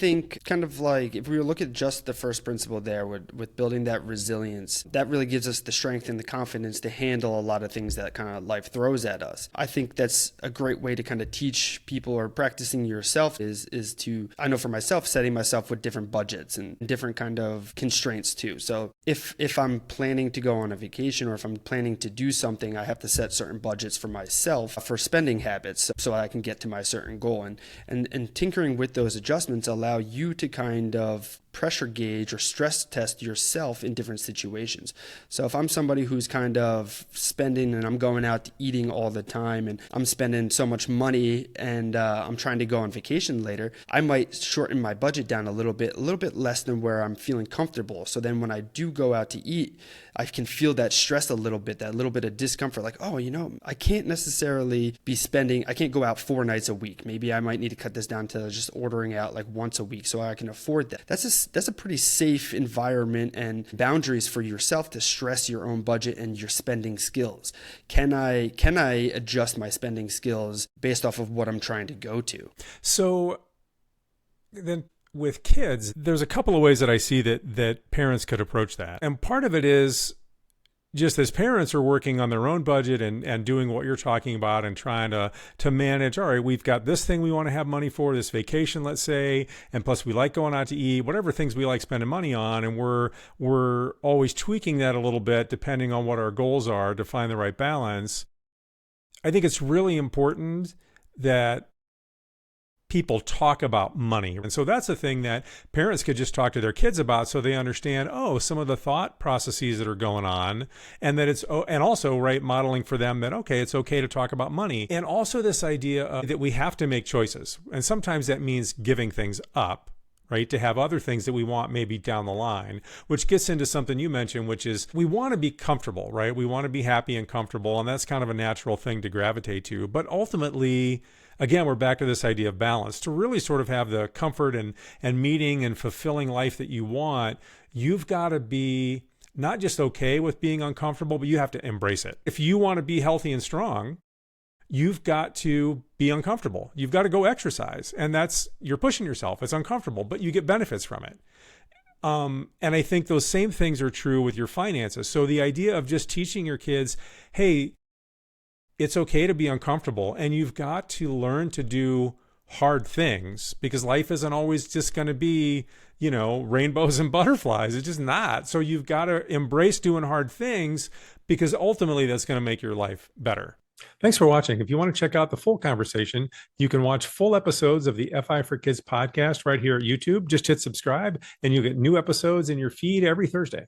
think kind of like if we look at just the first principle there with building that resilience, that really gives us the strength and the confidence to handle a lot of things that kind of life throws at us. I think that's a great way to kind of teach people, or practicing yourself is to, I know for myself, setting myself with different budgets and different kind of constraints too. So if I'm planning to go on a vacation, or if I'm planning to do something, I have to set certain budgets for myself for spending habits so I can get to my certain goal. And tinkering with those adjustments allow you to kind of pressure gauge or stress test yourself in different situations. So if I'm somebody who's kind of spending and I'm going out eating all the time and I'm spending so much money and I'm trying to go on vacation later, I might shorten my budget down a little bit less than where I'm feeling comfortable. So then when I do go out to eat, I can feel that stress a little bit, that little bit of discomfort, like, oh, I can't necessarily be spending, I can't go out 4 nights a week. Maybe I might need to cut this down to just ordering out like once a week so I can afford that. That's a pretty safe environment and boundaries for yourself to stress your own budget and your spending skills. Can I adjust my spending skills based off of what I'm trying to go to? So then with kids, there's a couple of ways that I see that parents could approach that. And part of it is just as parents are working on their own budget and doing what you're talking about and trying to manage, all right, we've got this thing we want to have money for, this vacation, let's say, and plus we like going out to eat, whatever things we like spending money on, and we're always tweaking that a little bit depending on what our goals are to find the right balance. I think it's really important that people talk about money. And so that's a thing that parents could just talk to their kids about so they understand, some of the thought processes that are going on, and that and also, right, modeling for them that, okay, it's okay to talk about money. And also this idea that we have to make choices. And sometimes that means giving things up, right, to have other things that we want maybe down the line, which gets into something you mentioned, which is we want to be comfortable, right? We want to be happy and comfortable, and that's kind of a natural thing to gravitate to. But ultimately, again, we're back to this idea of balance. To really sort of have the comfort and meeting and fulfilling life that you want, you've got to be not just okay with being uncomfortable, but you have to embrace it. If you want to be healthy and strong, you've got to be uncomfortable. You've got to go exercise. And you're pushing yourself. It's uncomfortable, but you get benefits from it. And I think those same things are true with your finances. So the idea of just teaching your kids, hey, it's okay to be uncomfortable, and you've got to learn to do hard things, because life isn't always just going to be, rainbows and butterflies. It's just not. So you've got to embrace doing hard things, because ultimately that's going to make your life better. Thanks for watching. If you want to check out the full conversation, you can watch full episodes of the FI for Kids podcast right here at YouTube. Just hit subscribe and you'll get new episodes in your feed every Thursday.